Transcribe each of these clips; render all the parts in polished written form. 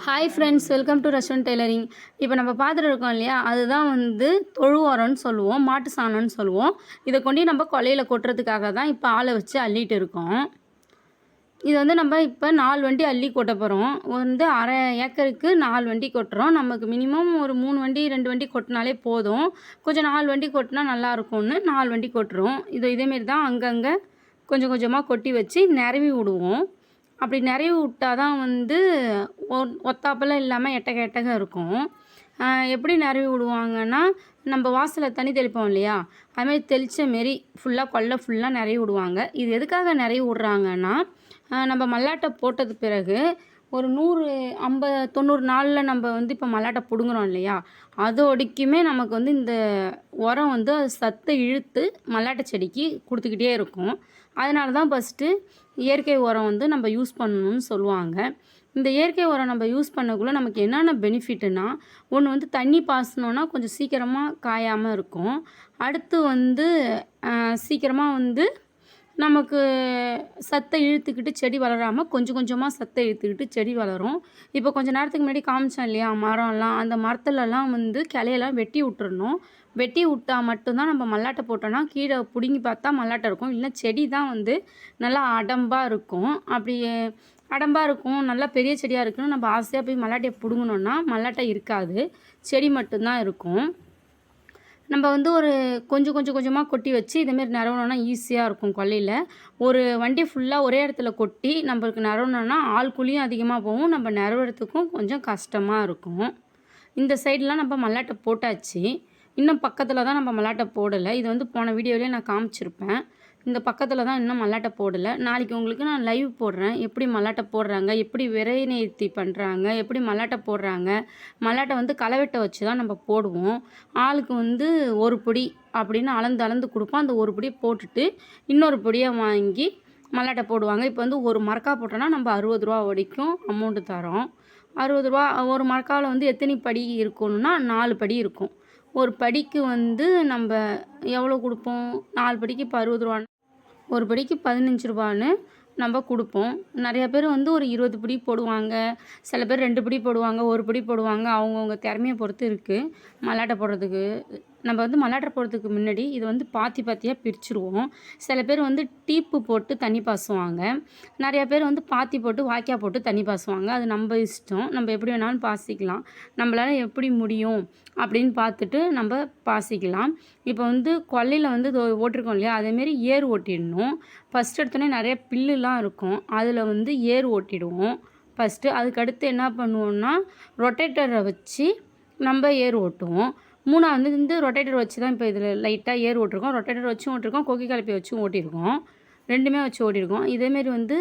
Hi friends, welcome to restaurant tailoring. இப்போ நம்ம பார்த்துட்டு இருக்கோம் இல்லையா, அதுதான் வந்து தொழு உரம்னு சொல்லுவோம், மாட்டு சாணம்னு சொல்லுவோம். இதை கொண்டு நம்ம கொல்லையில் கொட்டுறதுக்காக தான் இப்போ ஆளை வச்சு அள்ளிட்டு இருக்கோம். இது வந்து நம்ம இப்போ 4 வண்டி அள்ளி கொட்ட போகிறோம். வந்து அரை ஏக்கருக்கு 4 வண்டி கொட்டுறோம். நமக்கு மினிமம் ஒரு 3 வண்டி 2 வண்டி கொட்டினாலே போதும். கொஞ்சம் 4 வண்டி கொட்டினா நல்லாயிருக்கும்னு 4 வண்டி கொட்டுறோம். இதேமாரி தான் அங்கங்கே கொஞ்சம் கொஞ்சமாக கொட்டி வச்சு நிரவி விடுவோம். அப்படி நிறைவு விட்டால் தான் வந்து ஒத்தாப்பெல்லாம் இல்லாமல் எட்டக எட்டக இருக்கும். எப்படி நிறைவு விடுவாங்கன்னா, நம்ம வாசலில் தண்ணி தெளிப்போம் இல்லையா, அதுமாதிரி தெளித்த மாரி ஃபுல்லாக கொல்லை ஃபுல்லாக நிறைவு விடுவாங்க. இது எதுக்காக நிறைவு விட்றாங்கன்னா, நம்ம மல்லாட்டை போட்டது பிறகு ஒரு 150 90 நாளில் நம்ம வந்து இப்போ மல்லாட்டை பிடுங்குறோம் இல்லையா, அதோடைக்குமே நமக்கு வந்து இந்த உரம் வந்து அது சத்தை இழுத்து மல்லாட்டை செடிக்கு கொடுத்துக்கிட்டே இருக்கும். அதனால தான் ஃபஸ்ட்டு இயற்கை உரம் வந்து நம்ம யூஸ் பண்ணணும்னு சொல்லுவாங்க. இந்த இயற்கை உரம் நம்ம யூஸ் பண்ணக்குள்ளே நமக்கு என்னென்ன பெனிஃபிட்டுனா, ஒன்று வந்து தண்ணி பாசனோன்னா கொஞ்சம் சீக்கிரமாக காயாமல் இருக்கும். அடுத்து வந்து சீக்கிரமாக வந்து நமக்கு சத்தை இழுத்துக்கிட்டு செடி வளராமல் கொஞ்சம் கொஞ்சமாக சத்தை இழுத்துக்கிட்டு செடி வளரும். இப்போ கொஞ்சம் நேரத்துக்கு முன்னாடி காமிச்சோம் இல்லையா மரம்லாம், அந்த மரத்துலலாம் வந்து கிளையெல்லாம் வெட்டி விட்டுறணும். வெட்டி விட்டால் மட்டும்தான் நம்ம மல்லாட்டை போட்டோன்னா கீழே பிடுங்கி பார்த்தா மல்லாட்டை இருக்கும். இல்லைன்னா செடி தான் வந்து நல்லா அடம்பாக இருக்கும். அப்படி அடம்பாக இருக்கும், நல்லா பெரிய செடியாக இருக்குன்னு நம்ம ஆசையாக போய் மல்லாட்டையை பிடுங்கணுன்னா மல்லாட்டை இருக்காது, செடி மட்டும்தான் இருக்கும். நம்ம வந்து ஒரு கொஞ்சம் கொஞ்சமாக கொட்டி வச்சு இதேமாரி நிறவணுன்னா ஈஸியாக இருக்கும். கொல்லையில் ஒரு வண்டி ஃபுல்லாக ஒரே இடத்துல கொட்டி நம்மளுக்கு நிறவணுன்னா ஆள் கூலியும் அதிகமாக போகும், நம்ம நிறவுறதுக்கும் கொஞ்சம் கஷ்டமாக இருக்கும். இந்த சைடெலாம் நம்ம மல்லாட்டை போட்டாச்சு. இன்னும் பக்கத்தில் தான் நம்ம மல்லாட்டை போடலை. இது வந்து போன வீடியோவிலே நான் காமிச்சிருப்பேன். இந்த பக்கத்தில் தான் இன்னும் மல்லாட்டை போடலை. நாளைக்கு உங்களுக்கு நான் லைவ் போடுறேன், எப்படி மல்லாட்டை போடுறாங்க, எப்படி விரை நேர்த்தி பண்ணுறாங்க, எப்படி மல்லாட்டை போடுறாங்க. மல்லாட்டை வந்து களைவெட்டை வச்சு தான் நம்ம போடுவோம். ஆளுக்கு வந்து ஒரு பொடி அப்படின்னு அளந்து கொடுப்போம். அந்த ஒரு பொடி போட்டுட்டு இன்னொரு பொடியை வாங்கி மல்லாட்டை போடுவாங்க. இப்போ வந்து ஒரு மரக்கா போட்டோன்னா நம்ம 60 ரூபா வரைக்கும் அமௌண்ட்டு தரோம். 60 ரூபா. ஒரு மரக்காவில் வந்து எத்தனை படி இருக்கணும்னா 4 படி இருக்கும். ஒரு படிக்கு வந்து நம்ம எவ்வளோ கொடுப்போம், 4 படிக்கு இப்போ 60 ரூபான்னு, ஒரு படிக்கு 15 ரூபான்னு நம்ம கொடுப்போம். நிறையா பேர் வந்து ஒரு 20 படி போடுவாங்க, சில பேர் 2 படி போடுவாங்க, 1 படி போடுவாங்க. அவங்கவுங்க திறமையை பொறுத்து இருக்குது மல்லாட்டை போடுறதுக்கு. நம்ம வந்து மல்லாட்டை போடுறதுக்கு முன்னாடி இதை வந்து பாத்தியாக பிரிச்சுருவோம். சில பேர் வந்து டீப்பு போட்டு தண்ணி பாசுவாங்க, நிறையா பேர் வந்து பாத்தி போட்டு வாய்க்கால் போட்டு தண்ணி பாசுவாங்க. அது நம்ம இஷ்டம், நம்ம எப்படி வேணாலும் பாசிக்கலாம். நம்மளால் எப்படி முடியும் அப்படின்னு பார்த்துட்டு நம்ம பாசிக்கலாம். இப்போ வந்து கொல்லையில் வந்து ஓட்டிருக்கோம் இல்லையா, அதேமாரி ஏர் ஓட்டிடணும். ஃபஸ்ட் எடுத்தோடனே நிறைய பில்லுலாம் இருக்கும், அதில் வந்து ஏர் ஓட்டிடுவோம் ஃபஸ்ட்டு. அதுக்கடுத்து என்ன பண்ணுவோம்னா ரொட்டேட்டரை வச்சு நம்ம ஏர் ஓட்டுவோம். மூணாவது வந்து ரொட்டேட்டர் வச்சு தான் இப்போ இதில் லைட்டாக ஏர் ஓட்டிருக்கோம். ரொட்டேட்டர் வச்சும் ஓட்டிருக்கோம், கொக்கி கலப்பை வச்சும் ஓட்டியிருக்கோம், ரெண்டுமே வச்சு ஓட்டியிருக்கோம். இதேமாரி வந்து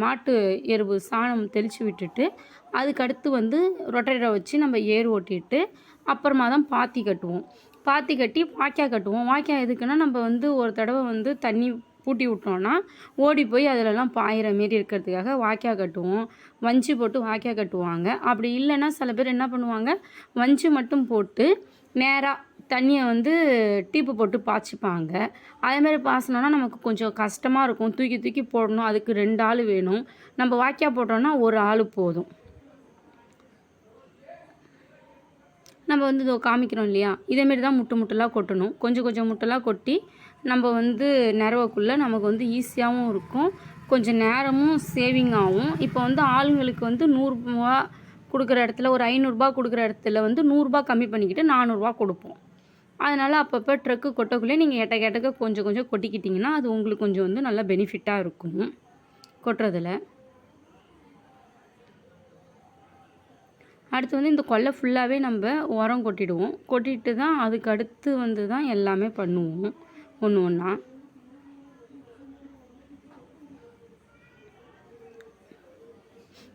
மாட்டு எருவு சாணம் தெளித்து விட்டுட்டு அதுக்கடுத்து வந்து ரொட்டேட்டரை வச்சு நம்ம ஏர் ஓட்டிட்டு அப்புறமா தான் பாத்தி கட்டுவோம். பாத்தி கட்டி வாய்க்கால் கட்டுவோம். வாய்க்கால் எதுக்குன்னா, நம்ம வந்து ஒரு தடவை வந்து தண்ணி பூட்டி விட்டோன்னா ஓடி போய் அதிலலாம் பாயிற மாரி இருக்கிறதுக்காக வாய்க்கால் கட்டுவோம். வஞ்சி போட்டு வாய்க்கால் கட்டுவாங்க. அப்படி இல்லைன்னா சில பேர் என்ன பண்ணுவாங்க, வஞ்சி மட்டும் போட்டு நேராக தண்ணியை வந்து டீப்பு போட்டு பாய்ச்சிப்பாங்க. அதேமாதிரி பாய்ச்சினோன்னா நமக்கு கொஞ்சம் கஷ்டமாக இருக்கும், தூக்கி தூக்கி போடணும், அதுக்கு 2 ஆள் வேணும். நம்ம வாய்க்கால் போட்டோன்னா ஒரு ஆள் போதும். நம்ம வந்து இதோ காமிக்கிறோம் இல்லையா, இதேமாரி தான் முட்டெல்லாம் கொட்டணும். கொஞ்சம் முட்டெல்லாம் கொட்டி நம்ம வந்து நிறவக்குள்ளே நமக்கு வந்து ஈஸியாகவும் இருக்கும், கொஞ்சம் நேரமும் சேவிங் ஆகும். இப்போ வந்து ஆளுங்களுக்கு வந்து 100 ரூபா கொடுக்குற இடத்துல, ஒரு 500 ரூபா கொடுக்குற இடத்துல வந்து 100 ரூபா கம்மி பண்ணிக்கிட்டு 400 ரூபா கொடுப்போம். அதனால் அப்பப்போ ட்ரக்கு கொட்டக்குள்ளே நீங்கள் எட்டக்க கொஞ்சம் கொட்டிக்கிட்டிங்கன்னா அது உங்களுக்கு கொஞ்சம் வந்து நல்லா பெனிஃபிட்டாக இருக்கும் கொட்டுறதில். அடுத்து வந்து இந்த கொல்லை ஃபுல்லாகவே நம்ம உரம் கொட்டிடுவோம். கொட்டிட்டு தான் அதுக்கு அடுத்து வந்து தான் எல்லாமே பண்ணுவோம் ஒன்று ஒன்றா.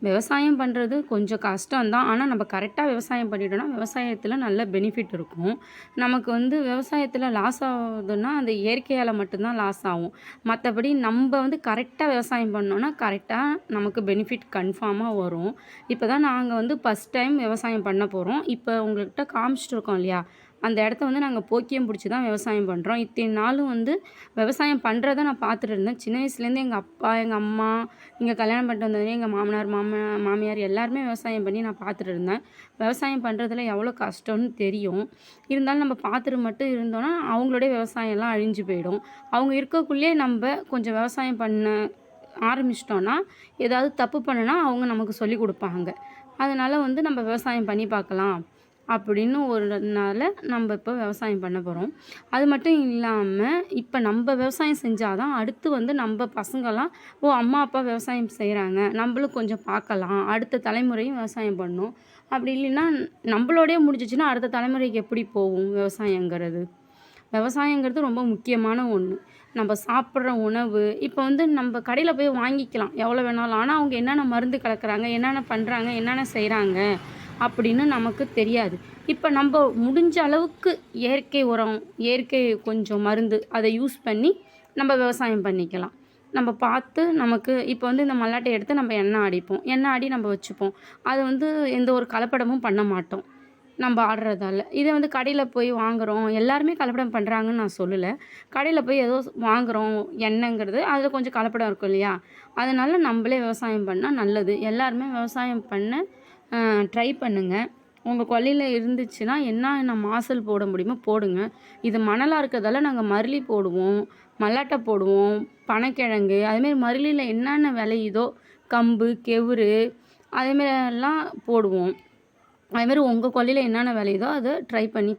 விவசாயம் பண்ணுறது கொஞ்சம் கஷ்டம்தான், ஆனால் நம்ம கரெக்டாக விவசாயம் பண்ணிட்டோன்னா விவசாயத்தில் நல்ல பெனிஃபிட் இருக்கும். நமக்கு வந்து விவசாயத்தில் லாஸ் ஆகுதுன்னா அந்த இயற்கையால் மட்டும்தான் லாஸ் ஆகும். மற்றபடி நம்ம வந்து கரெக்டாக விவசாயம் பண்ணோன்னா கரெக்டாக நமக்கு பெனிஃபிட் கன்ஃபார்மாக வரும். இப்போ தான் நாங்கள் வந்து ஃபஸ்ட் டைம் விவசாயம் பண்ண போகிறோம். இப்போ உங்கள்கிட்ட காமிச்சிட்டு இருக்கோம் இல்லையா, அந்த இடத்த வந்து நாங்கள் போக்கியம் பிடிச்சி தான் விவசாயம் பண்ணுறோம். இத்தனை நாளும் வந்து விவசாயம் பண்ணுறத நான் பார்த்துட்டு இருந்தேன். சின்ன வயசுலேருந்து எங்கள் அப்பா, எங்கள் அம்மா, இங்கே கல்யாணம் பண்ணிட்டு வந்ததுலேயும் எங்கள் மாமனார், மாமியார் எல்லாருமே விவசாயம் பண்ணி நான் பார்த்துட்டு இருந்தேன். விவசாயம் பண்ணுறதுல எவ்வளோ கஷ்டம்னு தெரியும். இருந்தாலும் நம்ம பார்த்துட்டு மட்டும் இருந்தோன்னா, அவங்களுடைய விவசாயம்லாம் அழிஞ்சு போயிடும். அவங்க இருக்கக்குள்ளேயே நம்ம கொஞ்சம் விவசாயம் பண்ண ஆரம்பிச்சிட்டோன்னா, ஏதாவது தப்பு பண்ணுனா அவங்க நமக்கு சொல்லிக் குடுப்பாங்க. அதனால வந்து நம்ம விவசாயம் பண்ணி பார்க்கலாம் அப்படின்னு ஒரு நாள் நம்ம இப்போ விவசாயம் பண்ண போகிறோம். அது மட்டும் இல்லாம, இப்போ நம்ம விவசாயம் செஞ்சா தான் அடுத்து வந்து நம்ம பசங்கலாம், ஓ! அம்மா, அப்பா விவசாயம் செய்கிறாங்க, நம்மளும் கொஞ்சம் பார்க்கலாம். அடுத்த தலைமுறையும் விவசாயம் பண்ணணும். அப்படி இல்லைன்னா நம்மளோடயே முடிஞ்சிச்சுன்னா அடுத்த தலைமுறைக்கு எப்படி போகும் விவசாயங்கிறது? விவசாயங்கிறது ரொம்ப முக்கியமான ஒன்று. நம்ம சாப்பிட்ற உணவு இப்போ வந்து நம்ம கடையில் போய் வாங்கிக்கலாம் எவ்வளோ வேணாலும். ஆனால் அவங்க என்னென்ன மருந்து கலக்குறாங்க, என்னென்ன பண்ணுறாங்க, என்னென்ன செய்கிறாங்க அப்படின்னு நமக்கு தெரியாது. இப்போ நம்ம முடிஞ்ச அளவுக்கு இயற்கை உரம், இயற்கை கொஞ்சம் மருந்து அதை யூஸ் பண்ணி நம்ம விவசாயம் பண்ணிக்கலாம். நம்ம பார்த்து நமக்கு இப்போ வந்து இந்த மல்லாட்டை எடுத்து நம்ம எண்ணெய் அடிப்போம். எண்ணெய் ஆடி நம்ம வச்சுப்போம். அது வந்து எந்த ஒரு கலப்படமும் பண்ண மாட்டோம். நம்ம ஆடுறதால. இதே வந்து கடையில போய் வாங்குறோம். எல்லாருமே கலப்படம் பண்ணுறாங்கன்னு நான் சொல்லல. கடையில போய் ஏதோ வாங்குறோம் எண்ணெய்ங்கிறது, அதில கொஞ்சம் கலப்படம் இருக்கும் இல்லையா? அதனால நம்பளே விவசாயம் பண்ணா நல்லது. எல்லாருமே விவசாயம் பண்ண ட்ரை பண்ணுங்க. உங்க கொல்லையில இருந்துச்சுன்னா, என்னென்ன மாசல் போட முடியுமோ போடுங்க. இது மணலா இருக்கிறதால நாங்க மருளி போடுவோம், மல்லாட்டை போடுவோம், பனங்கிழங்கு, அதுமாரி மருளில என்னென்ன விளையுதோ கம்பு, கெவுரு அதேமாரி எல்லாம் போடுவோம். அதுமாரி உங்க கொல்லையில என்னென்ன விளையுதோ அத ட்ரை பண்ணி